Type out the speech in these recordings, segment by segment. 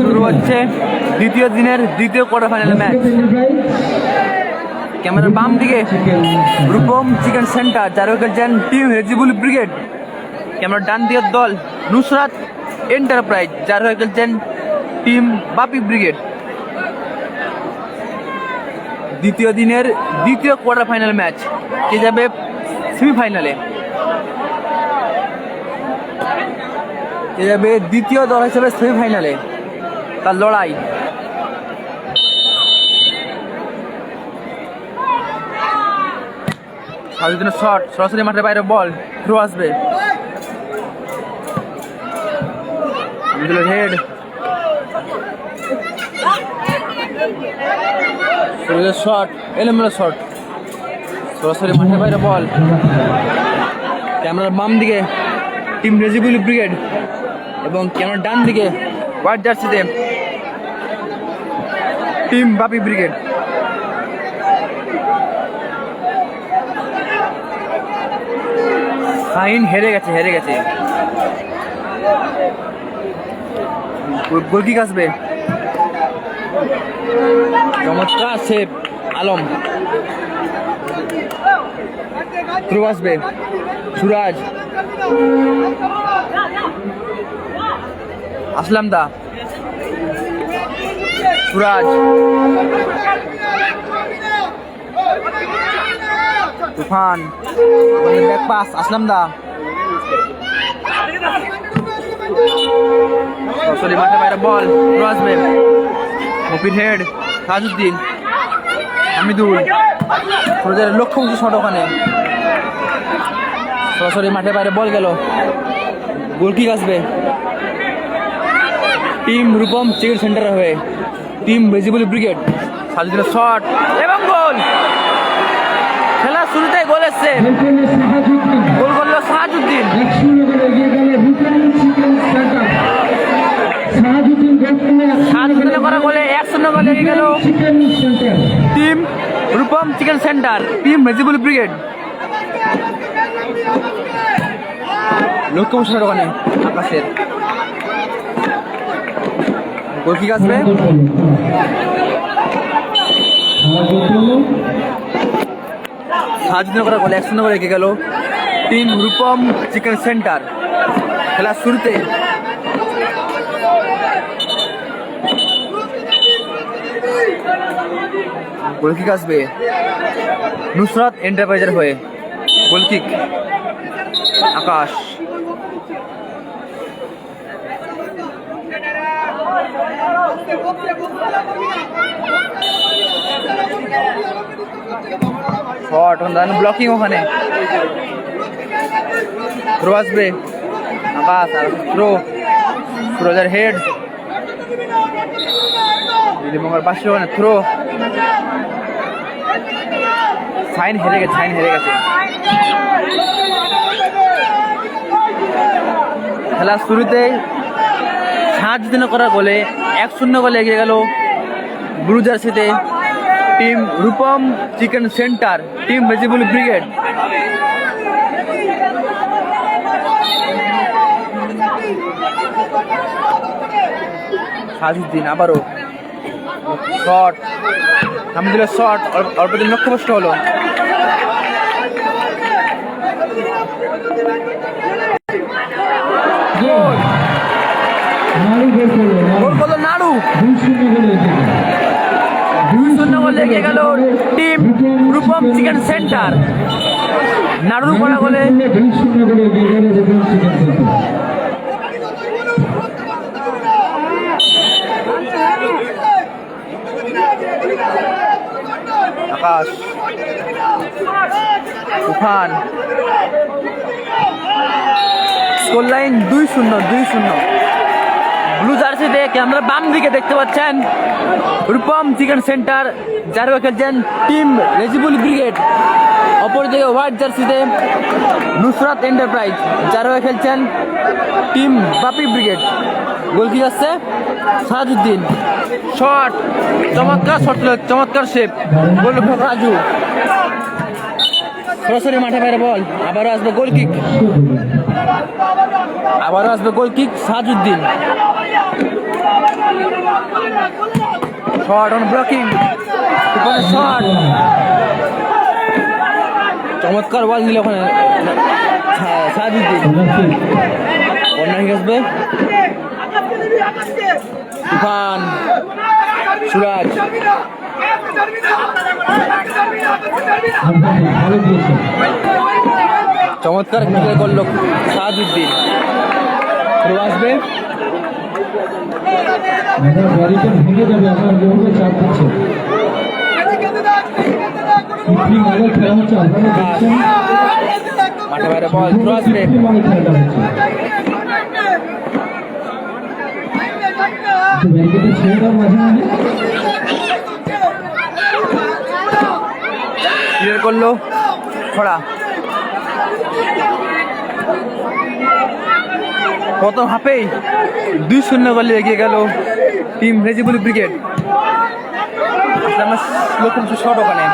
শুরু হচ্ছে দ্বিতীয় দিনের দ্বিতীয় কোয়ার্টার ফাইনাল ম্যাচ। ক্যামেরার বাম দিকে রূপম চিকেন সেন্টার, যারা খেলছেন টিম রেজিবুল ব্রিগেড। ক্যামেরার ডান দিকের দল নুসরাত এন্টারপ্রাইজ, যারা খেলছেন টিম বাপি ব্রিগেড। দ্বিতীয় দিনের দ্বিতীয় কোয়ার্টার ফাইনাল ম্যাচ, কে যাবে সেমিফাইনালে, কে যাবে দ্বিতীয় দল হিসেবে সেমিফাইনালে, তার লড়াই। সাজুদ্দিনের শট, সরাসরি মাঠের বাইরে বল, থ্রো আসবে, হেড, শট, এলোমেলো শট, সরাসরি মাঠের বাইরে বল। ক্যামেরার বাম দিকে টিম রেজিবুল ব্রিগেড এবং ক্যামেরার ডান দিকে হোয়াইট জার্সিতে টিম বাপি ব্রিগেড। শাহিন হেরে গেছে। গোলকিক আসবে, চমৎকার সেভ আলম, থ্রো আসবে, সুরাজ, আসলাম দা, সুরাজ, তুফান, ব্যাক পাস, আসলাম দা, সরাসরি মাঠে বাইরে বল, থ্রো আসবে, মফির হেড, সাজুদ্দিন, হামিদুল, ফ্রোজের লক্ষ্যমুখী শট, ওখানে সরাসরি মাঠে বাইরে বল গেল, গোলকিক আসবে টিম রূপম চিকেন সেন্টার হয়ে টিম রেজিবুল ব্রিগেড। সাজুদ্দিনের শট এবং গোল। খেলা শুরুতেই গোল এসছে, গোল করলো সাজুদ্দিন। সাজুদ্দিনের করা গোলে 1-0 গোলে এগিয়ে গেল team Rupam chicken centre, team Rejibul brigade. লক্ষ্য শট ওখানে আকাশের, গোলকিক আসবে, সাজুদ্দিনের করা গোলে 1-0 গোলে এগিয়ে গেল টিম রূপম চিকেন সেন্টার। খেলা শুরুতে গোলকিক আসবে নুসরাত এন্টারপ্রাইজের হয়ে, গোলকিক আকাশ, শট, ব্লকিং, ওখানে থ্রো আসবে, আকাশ, আর থ্রো, ফিরোজের হেড, পাশে ওখানে থ্রো, সাইন হেরে গেছে। খেলা শুরুতেই সাজুদ্দিনের করা গোলে 1-0 গোলে এগিয়ে গেল ব্লু জার্সিতে team Rupam chicken centre, team Rejibul brigade. Sajuddin আবারও শট, হামিদুলের শট, অল্প দিন লক্ষ্যভ্রষ্ট হলো, গোল করলো নাড়ু। 2-0 গোলে এগিয়ে গেল টিম রূপম চিকেন সেন্টার। নাড়ুর করা গোলে আকাশ, তুফান, স্কোর লাইন 2-0। ব্লু জার্সিতে ক্যামেরা বাম দিকে দেখতে পাচ্ছেন রূপম চিকেন সেন্টার, যারা খেলছেন টিম রেজিবুল ব্রিগেড। অপরদিকে হোয়াইট জার্সিতে নুসরাত এন্টারপ্রাইজ, যারা খেলছেন টিম বাপি ব্রিগেড। গোলকিক আসছে সাজুদ্দিন, শট, চমৎকার শট, চমৎকার সেভ, গোলরক্ষক রাজু। সরাসরি মাঠে বাইরে বল, আবারও আসবে গোল কিক, আবারও আসবে goal kick Sahajuddin. Shot on blocking, shot, চমৎকার বল দিল ওখানে সাহাজউদ্দিন। কর্নার কিক আসবে, তুফান, সুরাজ, চমৎকার ক্লিয়ার করলো সাহাজউদ্দিন। থ্রো আসবে, মাঠে বাইরে বল, থ্রো আসবে, ক্লিয়ার করলো খড়া। প্রথম হাফেই 2-0 গোলে এগিয়ে গেল টিম রেজিবুল ব্রিগেড। লক্ষ্য শট ওখানে,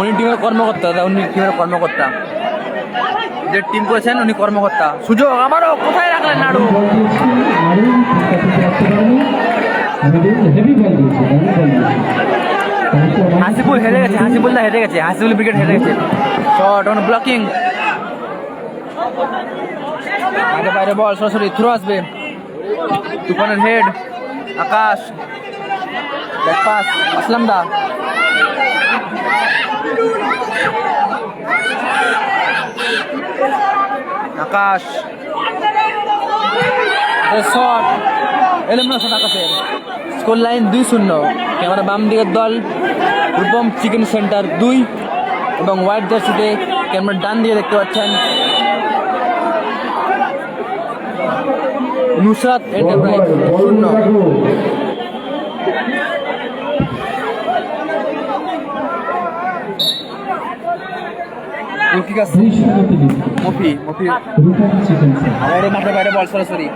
উনি টিমের কর্মকর্তা, উনি টিমের কর্মকর্তা, যে টিম করেছেন উনি কর্মকর্তা। সুযোগ আবারও, কোথায় রাখলেন নাড়ু, হাসিবুল হেরে গেছে, হাসিবুল্লাহ হেরে গেছে, হাসিবুল ব্রিগেড হেরে গেছে। শট অন ব্লকিং, আগে বাইরে বল, সরাসরি থ্রো আসবে, তুফানের হেড, আকাশ, ব্যাক পাস, আসলাম দা, আকাশ, শট, এলম না শট আকাশের। Score line 2-0। ক্যামেরা বাম দিকের দল রূপম চিকেন সেন্টার 2 এবং হোয়াইট জার্সিতে ক্যামেরা ডান দিয়ে দেখতে পাচ্ছেন নুসরাত এন্টারপ্রাইজ 0। মফি আমাদের মাঠের বাইরে বল, সরাসরি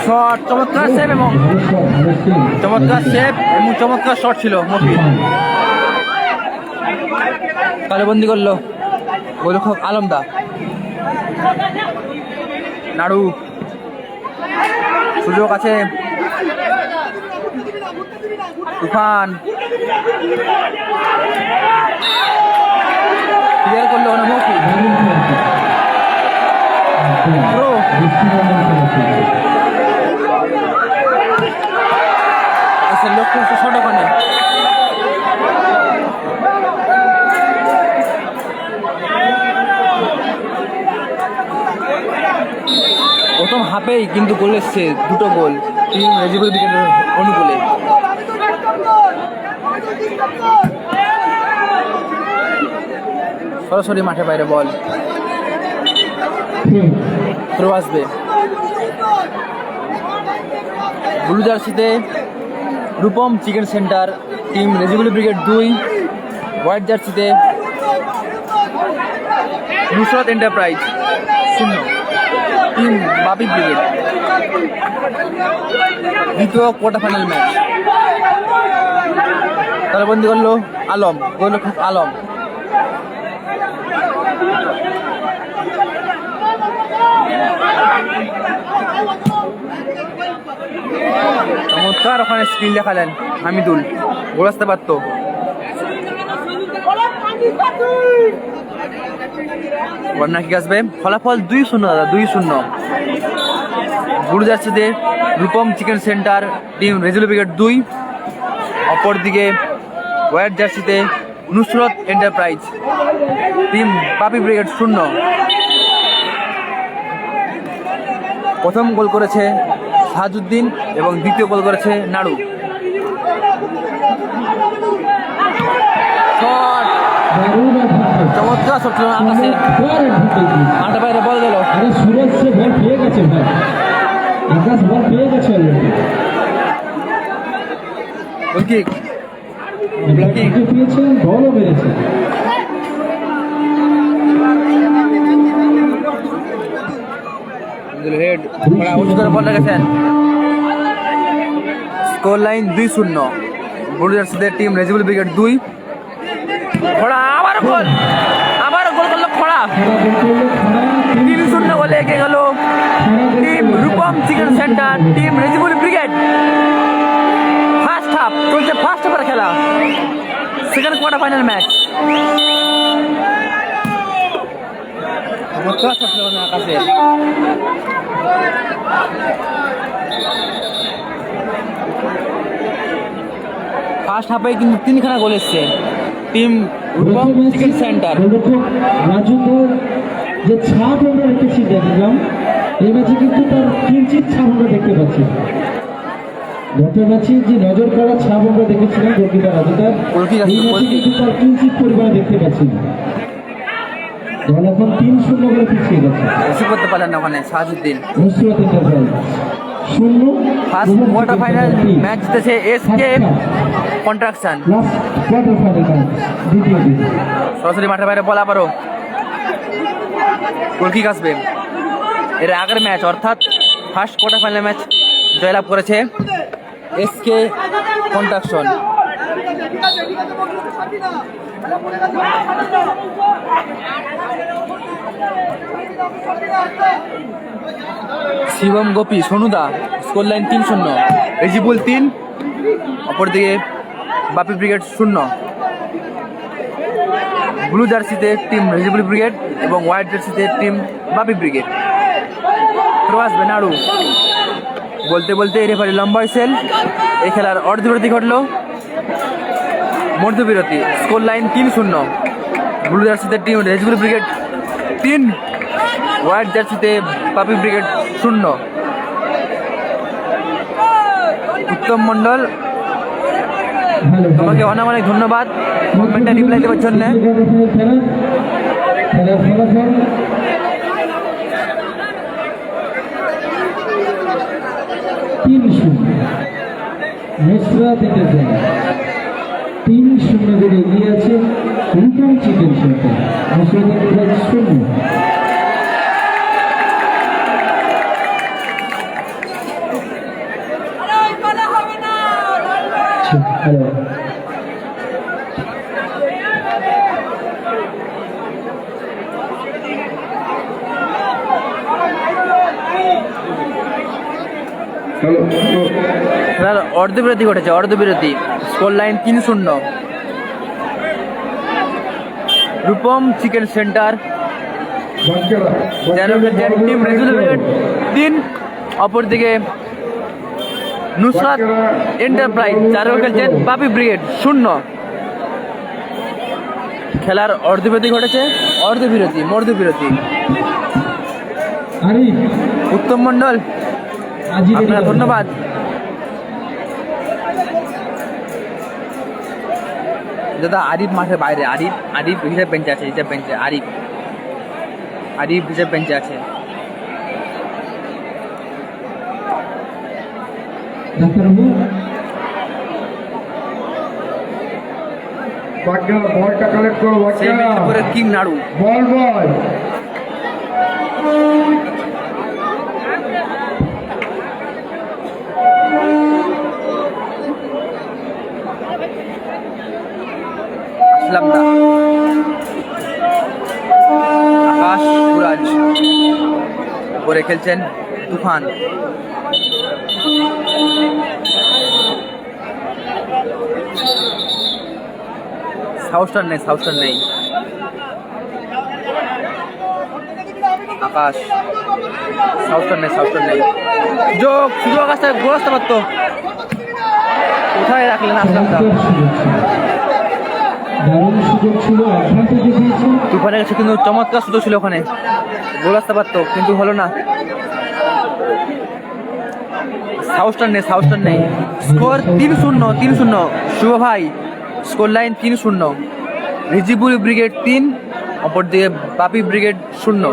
শট, চমৎকার সেভ এবং চমৎকার সেভ এবং চমৎকার শট ছিল মফি। তালেবন্দি করলো গোলরক্ষক আলমদা। নাড়ু, সুযোগ আছে, তুফান ক্লিয়ার করলো মফি। লক্ষ্য শট ওখানে, প্রথম হাফেই কিন্তু গোল এসছে, 2টো গোল টিম রেজিবুল ব্রিগেডের অনুকূলে। সরাসরি মাঠে বাইরে বল, থ্রো আসবে, ব্লু জার্সিতে Rupam chicken centre team Rejibul brigade 2, white জার্সিতে Nusrat enterprise 0, team Bapi brigade. দ্বিতীয় কোয়ার্টার ফাইনাল ম্যাচ। তালেবন্দি করলো আলম, গোলরক্ষক আলম। চমৎকার ওখানে স্কিল দেখালেন হামিদুল, গোল আসতে পারত। কর্নার কিক আসবে, ফলাফল 2-0 দাদা, 2-0। ব্লু জার্সিতে Rupam chicken centre team Rejibul brigade 2, অপরদিকে হোয়াইট জার্সিতে নুসরত এন্টারপ্রাইজ টিম পাপি ব্রিগেড 0। প্রথম গোল করেছে সাহাজউদ্দিন এবং দ্বিতীয় গোল করেছে নাড়ু। চমৎকার শট ছিল আকাশে, মাঠে বাইরে বল গেল। গোল কিক, বলও বেড়েছে। হেড উচ্চতর বল রেখেছেন। স্কোর লাইন 2-0, ব্লু জার্সিদের টিম রেজিবল ব্রিগেড 2। খোড়া আবার গোল করলো খোড়া। 3-0 গোলে এগিয়ে গেল team Rupam chicken centre team Rejibul brigade. First half চলছে, ফার্স্ট হাফের খেলা, সেকেন্ড কোয়ার্টার ফাইনাল ম্যাচ। আকাশে ফার্স্ট হাফে কিন্তু 3খানা গোল এসছে টিম রূপম চিকেন সেন্টার। রাজুদের যে ছাপ আমরা রেখেছি দেখলাম, এই ম্যাচে কিন্তু তার কিঞ্চিত ছাপ আমরা দেখতে পাচ্ছি। গত ম্যাচে যে নজর করা ছাপ আমরা দেখেছিলাম গোলকিপার রাজুদার, এই ম্যাচে কিন্তু তার কিঞ্চিত পরিমাণে দেখতে পাচ্ছি না। দল এখন 3-0 করে পিছিয়ে গেছে। বেশি করতে পারলেন না ওখানে Sajuddin. Nusrat enterprise 0। First quarter final match জিতেছে SK construction. Last quarter final match, দ্বিতীয় দিন। সরাসরি মাঠের বাইরে বল আবারও গোলকিক আসবে। এর আগের ম্যাচ অর্থাৎ ফার্স্ট কোয়ার্টার ফাইনাল ম্যাচ জয়লাভ করেছে এসকে কন্ট্রাকশন। শিবম গোপী সোনুদা, স্কোর লাইন 3-0, রেজিবুল 3, অপরদিকে বাপি ব্রিগেড 0। ব্লু জার্সিতে টিম রেজিবুল ব্রিগেড এবং হোয়াইট জার্সিতে টিম বাপি ব্রিগেড। থ্রো আসবে নাড়ু। বলতে বলতে রেফারি লম্বা হুইসেল। এই খেলার অর্ধবিরতি ঘটল, মধ্যবিরতি। স্কোর লাইন 3-0, ব্লু জার্সিতে টিম রেজিবুল ব্রিগেড 3, হোয়াইট জার্সিতে বাপি ব্রিগেড 0। উত্তম মন্ডল, তোমাকে অনেক অনেক ধন্যবাদ কমেন্টে রিপ্লাই দেওয়ার জন্য। নুসরাত এন্টারপ্রাইজ 3-0 করে এগিয়ে আছে Rupam chicken centre. Nusrat enterprise 0। Hello, অর্ধবিরতি ঘটেছে, অর্ধবিরতি। Score line 3-0, Rupam chicken centre team Rejibul brigade 3, অপরদিকে নুসরাত এন্টারপ্রাইজ খেলছেন বাপি ব্রিগেড 0। খেলার অর্ধবিরতি ঘটেছে, অর্ধবিরতি মর্ধবিরতি। উত্তম মন্ডল, আপনার ধন্যবাদ। দাদা আরিফ মাঠের বাইরে, আরিফ হিসাব বেঞ্চে আছে, হিসাব বেঞ্চে আরিফ হিসাব বেঞ্চে আছে। বলটা কালেক্ট করো, কিং নাড়ু বল আসলাম দা, আকাশ পুরাজ করে খেলছেন তুফান। সাউস্টার নেই আকাশ, সাউস্টার নেই। সুযোগ আসতে গোল আসতে পারতো, কোথায় রাখলেন আসলাম দা। তুফানের কাছে কিন্তু চমৎকার সুযোগ ছিল, ওখানে গোল আসতে পারতো কিন্তু হলো না। সাউস্টার নেই। স্কোর 3-0, শুভ ভাই। স্কোর লাইন 3-0, রেজিবুল ব্রিগেড 3, অপরদিকে বাপি ব্রিগেড 0।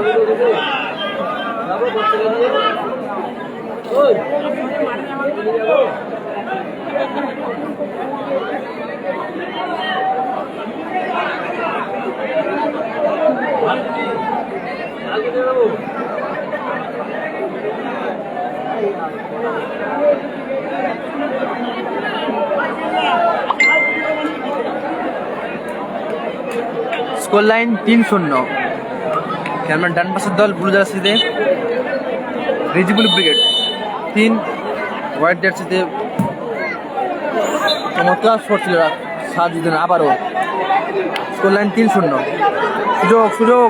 Score line 3-0। খেলবেন ডান পাশের দল ব্লু জার্সিতে রিজিবুল ব্রিগেড, 3 হোয়াইট জার্সিতে চমৎকার শট ছিল সাহায্যদিন। আবারও স্কোর লাইন 3-0। সুযোগ সুযোগ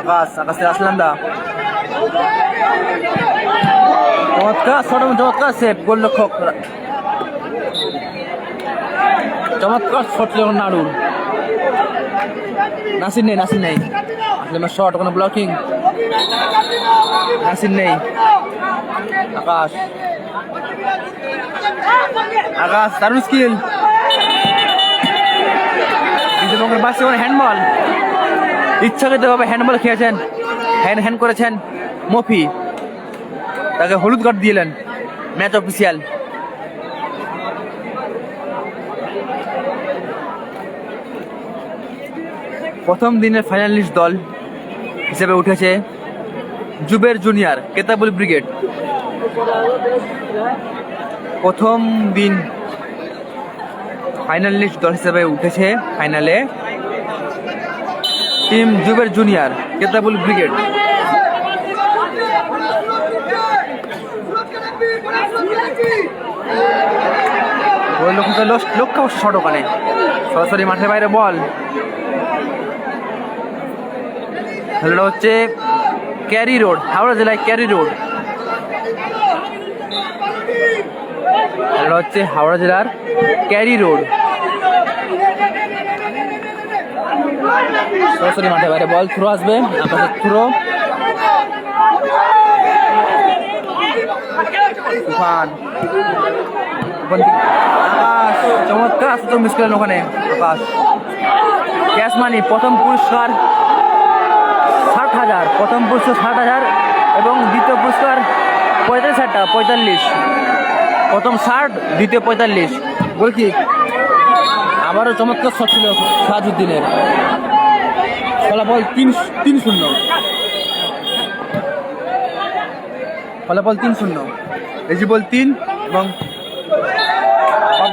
আকাশের আসলাম দা, চমৎকার শট, চমৎকার সেভ, গোলরক্ষক চমৎকার শট ছিল নাড়ুর। নাসির নেই আসলে শট, কোনো ব্লকিং, নাসির নেই। আকাশ দারুণ স্কিল, বাসে হ্যান্ডবল, ইচ্ছাকৃতভাবে হ্যান্ডবল খেয়েছেন, হ্যান্ড করেছেন মফি, তাকে হলুদ কার্ড দিলেন ম্যাচ অফিসিয়াল। প্রথম দিনের ফাইনালিস্ট দল হিসেবে উঠেছে জুবের জুনিয়র কেতাবুল ব্রিগেড। প্রথম দিন ফাইনালিস্ট দল হিসেবে উঠেছে ফাইনালে টিম জুবের জুনিয়র কেতাবুল ব্রিগেড। লক্ষ্য শট, ওখানে সরাসরি মাঠের বাইরে বল। খেলাটা হচ্ছে ক্যারি রোড, হাওড়া জেলায় ক্যারি রোড। খেলাটা হচ্ছে হাওড়া জেলার ক্যারি রোড। সরাসরি মাঠের বাইরে বল, থ্রো আসবে, আকাশের থ্রো, তুফান, আকাশ চমৎকার সুযোগ মিস করলেন ওখানে। আকাশ ক্যাশ মানি, প্রথম পুরস্কার 60,000, প্রথম পুরস্কার 60,000 এবং দ্বিতীয় পুরস্কার 45,000 টাকা, 45। প্রথম 60, দ্বিতীয় 45। গোলকিক, আবারও চমৎকার শট ছিল সাহাজুদ্দিনের। ফলাফল 3-0। ফলাফল 3-0। রেজিবল 3 এবং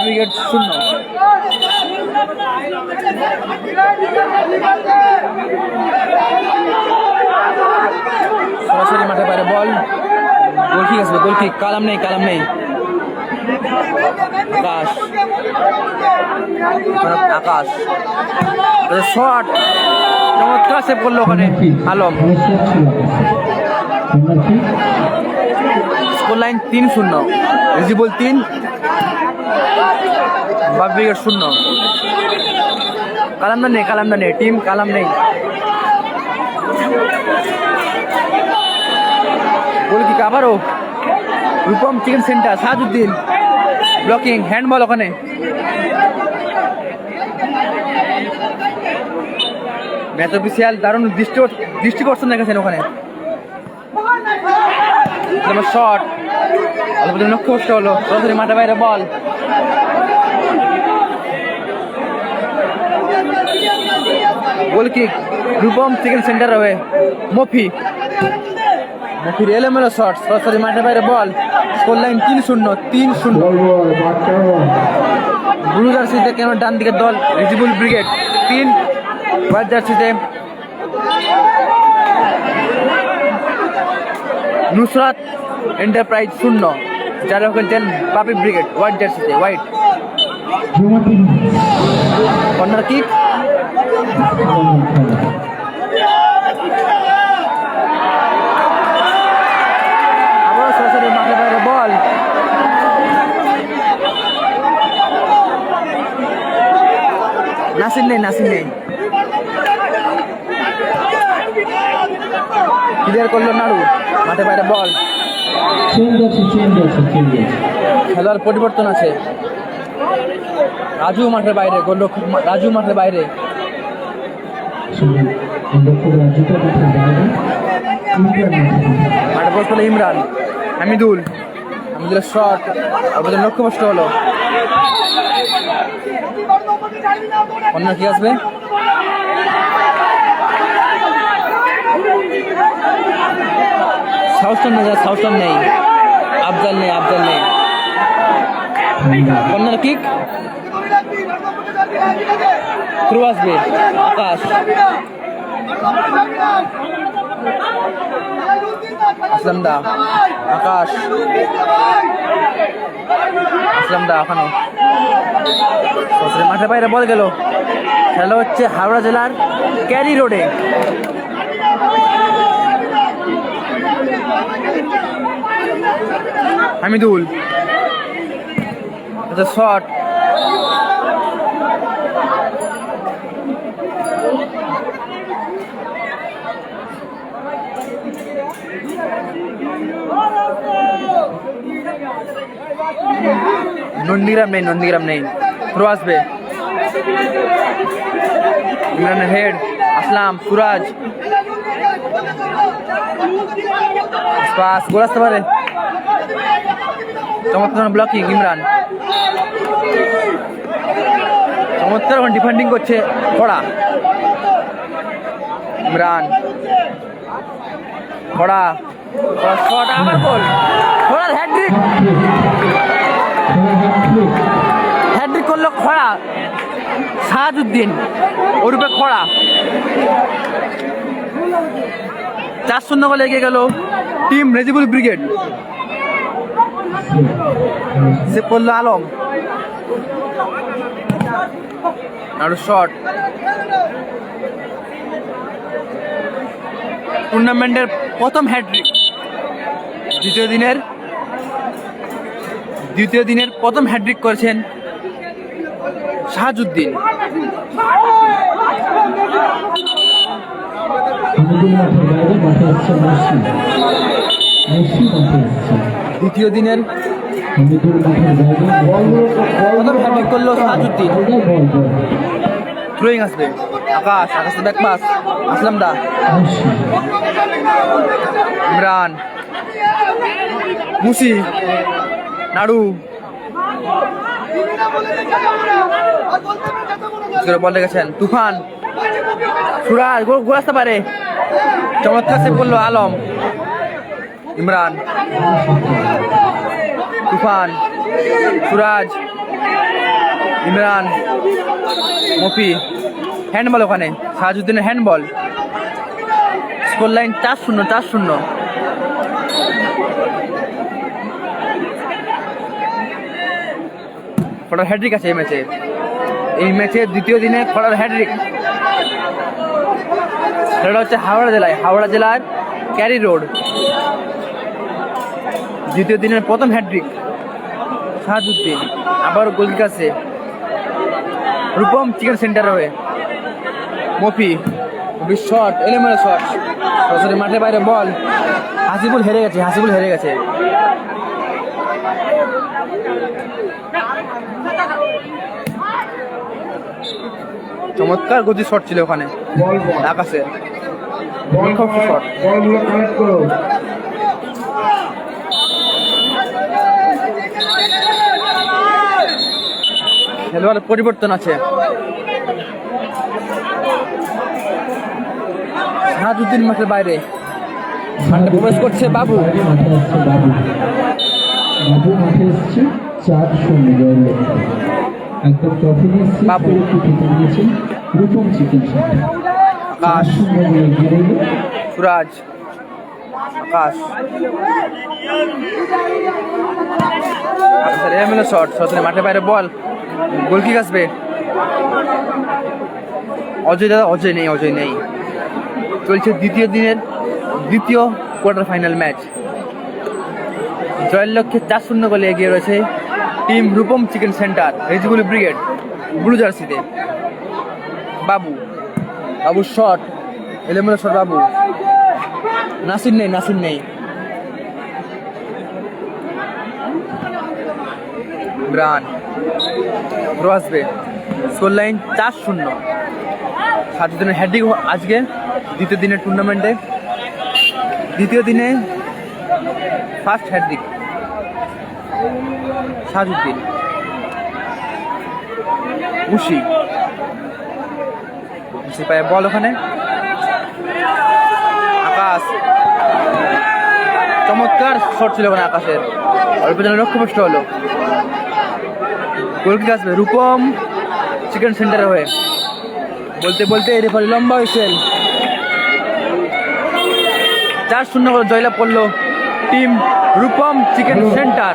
ব্রিগেড 0। সরাসরি মাঠে বাইরে বল, গোলকিক আসবে, গোলকিক, কালাম নেই। আকাশ শট, চমৎকার সেভ করলো ওখানে Alam. Score line 3-0। Rejibul 3, brigade 0। কালামদা নেই, টিম কালাম নেই। গোলকিক আবারও Rupam chicken centre, Sahajuddin, blocking, handball ওখানে। ম্যাচ অফিসিয়াল দারুণ দৃষ্টিকর্ষণ রেখেছেন ওখানে। শট লক্ষ্য হলো, সরাসরি মাঠে বাইরে বল। গোলকিক রূপম চিকেন সেন্টার হবে মফির এলোমেলো শট, সরাসরি মাঠে বাইরে বল। Score line 3-0। ব্লু জার্সিতে কেন ডান দিকের দল রিজিবুল ব্রিগেড 3, হোয়াইট জার্সিতে নুসরাত এন্টারপ্রাইজ 0, যারা খেলছেন পাপি ব্রিগেড হোয়াইট জার্সিতে। হোয়াইট কর্নার কিক, আবার সরাসরি মাঠে বাইরে বল। নাসির নেই। ক্লিয়ার করলো নাড়ু, মাঠে বাইরে বল। খেলার পরিবর্তন আছে, রাজু মাঠের বাইরে, গোলরক্ষক রাজু মাঠের বাইরে। মাঠে বল করলো ইমরান, হামিদুলের শট, আমাদের লক্ষ্যভ্রষ্ট হলো। অন্য কি আসবে? সাউথটন নেই, আফজাল নেই। কর্নার কিক থ্রু আসবে আকাশ আসলাম দা আকাশ আসলাম দা এখনো মাঠের বাইরে বল গেল। খেলা হচ্ছে হাওড়া জেলার ক্যারি রোডে। হামিদুল শট নন্দীগ্রাম নেই থ্রো আসবে ইমরানের হেড আসলাম সুরাজ পাস গোল আসতে পারে চমৎকার ব্লকিং ইমরান চমৎকার ডিফেন্ডিং করছে খড়া ইমরান খড়া শট আবার গোল খড়ার হ্যাট্রিক করলো খড়া শাহাজুদ্দিন ওরূপে খড়া 4-0 গোলে এগিয়ে গেল টিম রেজিবুল ব্রিগেড। সে পড়লো আলম আর শট টুর্নামেন্টের প্রথম হ্যাট্রিক দ্বিতীয় দিনের প্রথম হ্যাট্রিক করেছেন শাহাজুদ্দিন। দ্বিতীয় দিনের প্রথম হ্যাট্রিক করলো শাহাজুদ্দিন। থ্রোয়িং আসবে আকাশ ব্যাক পাস আসলাম দা ইমরান মুসি নাড়ু বল রেখেছেন তুফান সুরাজ গোল আসতে পারে চমৎকার সেভ করলো আলম ইমরান তুফান সুরাজ ইমরান মফি হ্যান্ডবল ওখানে শাহাজুদ্দিনের হ্যান্ডবল স্কোর লাইন 4-0 খড়ার হ্যাট্রিক আছে এই ম্যাচে দ্বিতীয় দিনে খড়ার হ্যাট্রিক। সেটা হচ্ছে হাওড়া জেলার ক্যারি রোড দ্বিতীয় দিনের প্রথম হ্যাট্রিক শাহাজুদ্দিন আবার গোল কাছে রূপম চিকেন সেন্টার হয়ে মফি শট এলোমেলো শট সরাসরি মাঠের বাইরে বল হাসিবুল হেরে গেছে চমৎকার গতি শট ছিল ওখানে আকাশের শট খেলোয়াড়ের পরিবর্তন আছে শাহাজুদ্দিন মাঠের বাইরে প্রবেশ করছে বাবু মাঠে এসছে 4-0 একদম ট্রফি নিয়েছে বাবু নিয়েছেন রূপম চিকেন সেন্টার আকাশ সুরাজ আকাশ এলোমেলো শট সরাসরি মাঠের বাইরে বল গোল কিক আসবে অজয় নেই চলছে দ্বিতীয় দিনের দ্বিতীয় কোয়ার্টার ফাইনাল ম্যাচ জয়ের লক্ষ্যে 4-0 গোলে এগিয়ে রয়েছে team Rupam chicken centre Rezibul brigade blue জার্সিতে বাবু শট এলোমেলো শট বাবু নাসির নেই ইমরান থ্রো আসবে স্কোর লাইন 4-0 শাহাজুদ্দিনের হ্যাট্রিক আজকে দ্বিতীয় দিনের টুর্নামেন্টে দ্বিতীয় দিনে ফার্স্ট হ্যাট্রিক শাহাজুদ্দিন মুশি পায়ে বল ওখানে আকাশ চমৎকার শট ছিল মানে আকাশের, অল্প যেন লক্ষ্যভ্রষ্ট হলো। গোলকিক আসবে রূপম চিকেন সেন্টারে হয়ে। বলতে বলতে রেফারি লম্বা হুইসেল। 4-0 করে জয়লাভ করলো টিম রূপম চিকেন সেন্টার,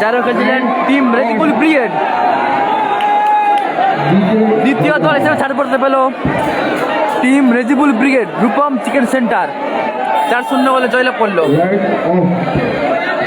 যারা খেলছিলেন টিম রেজিবুল ব্রিগেড। দ্বিতীয় দল হিসেবে ছাড় পড়তে পেল team Rejibul brigade Rupam chicken centre, 4-0 গোলে জয়লাভ করলো। Right of